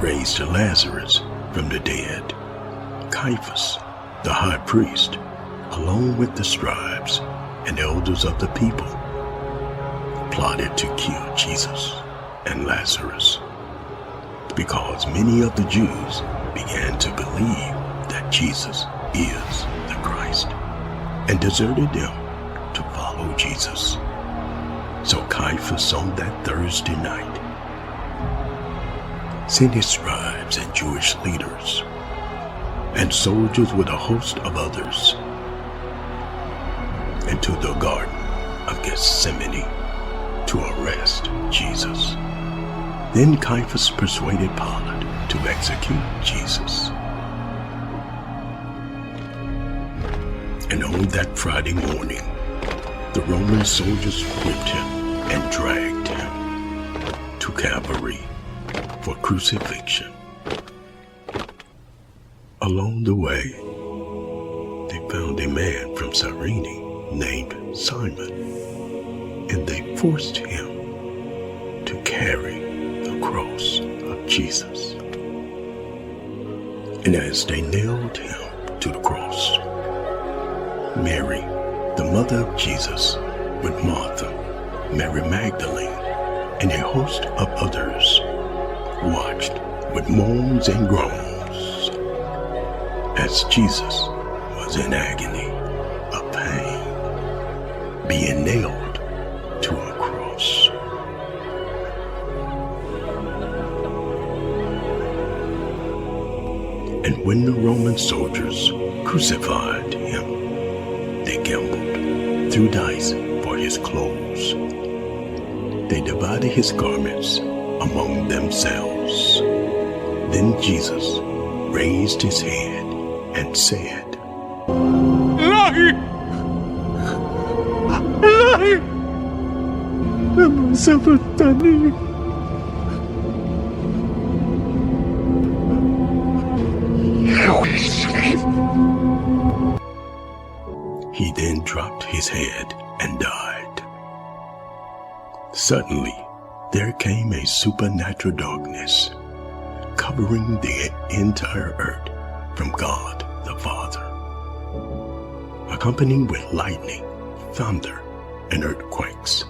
raised Lazarus from the dead, Caiaphas, the high priest, along with the scribes and elders of the people, plotted to kill Jesus and Lazarus, because many of the Jews began to believe that Jesus is the Christ and deserted them to follow Jesus. So Caiaphas on that Thursday night sent his scribes and Jewish leaders and soldiers with a host of others into the Garden of Gethsemane to arrest Jesus. Then Caiaphas persuaded Pilate to execute Jesus. And on that Friday morning, the Roman soldiers whipped him and dragged him to Calvary for crucifixion. Along the way, they found a man from Cyrene named Simon, and they forced him to carry the cross of Jesus. And as they nailed him to the cross, Mary, the mother of Jesus, with Martha, Mary Magdalene, and a host of others, watched with moans and groans as Jesus was in agony of pain, being nailed to a cross. And when the Roman soldiers crucified him, they gambled through dice for his clothes. They divided his garments among themselves. Then Jesus raised his head and said, "Eli, Eli, lama sabachthani." He then dropped his head and died. Suddenly, there came a supernatural darkness covering the entire earth from God the Father, accompanied with lightning, thunder, and earthquakes.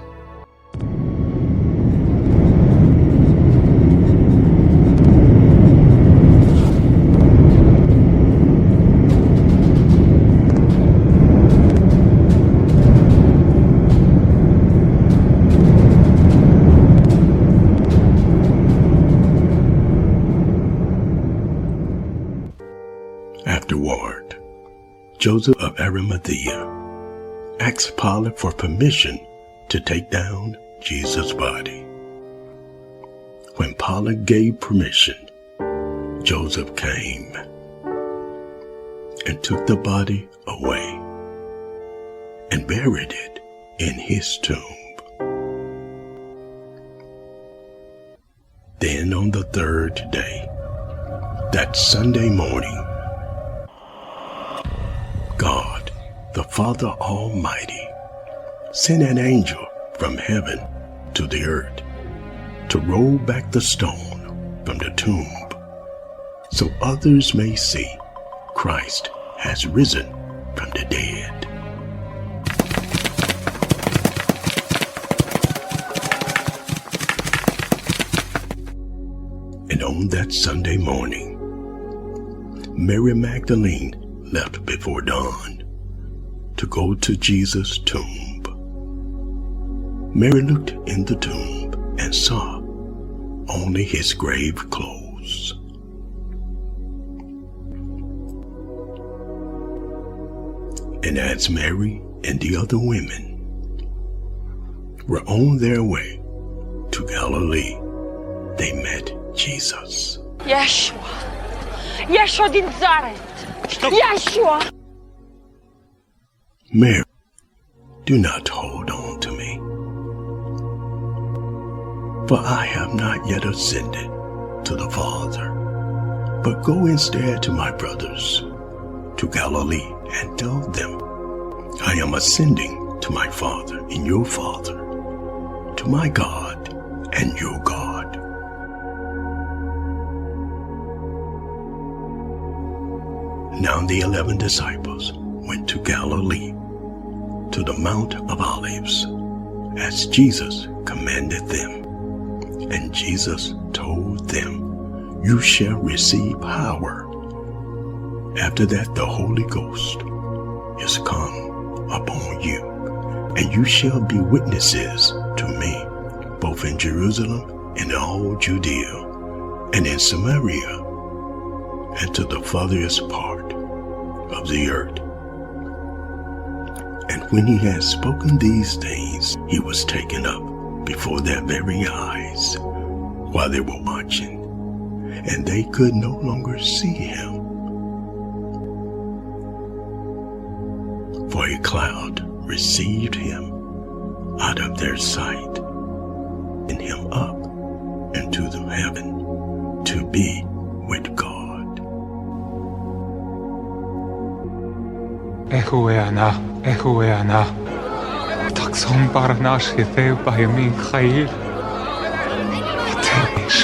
Afterward, Joseph of Arimathea asked Pilate for permission to take down Jesus' body. When Pilate gave permission, Joseph came and took the body away and buried it in his tomb. Then on the third day, that Sunday morning, God, the Father Almighty, sent an angel from heaven to the earth to roll back the stone from the tomb, so others may see Christ has risen from the dead. And on that Sunday morning, Mary Magdalene left before dawn to go to Jesus' tomb. Mary looked in the tomb and saw only his grave clothes. And as Mary and the other women were on their way to Galilee, they met Jesus. Yeshua! Yeshua din Nazareth! Yeshua! Mary, do not hold on to me, for I have not yet ascended to the Father, but go instead to my brothers, to Galilee, and tell them, I am ascending to my Father and your Father, to my God and your God. Now the 11 disciples went to Galilee, to the Mount of Olives, as Jesus commanded them. And Jesus told them, "You shall receive power. After that the Holy Ghost is come upon you, and you shall be witnesses to me, both in Jerusalem and all Judea, and in Samaria, and to the farthest part of the earth." And when he had spoken these things, he was taken up before their very eyes, while they were watching, and they could no longer see him, for a cloud received him out of their sight, and him up into the heaven to be with God. Ehuena, taksom barnash hiteu baymin chayil. Tenish.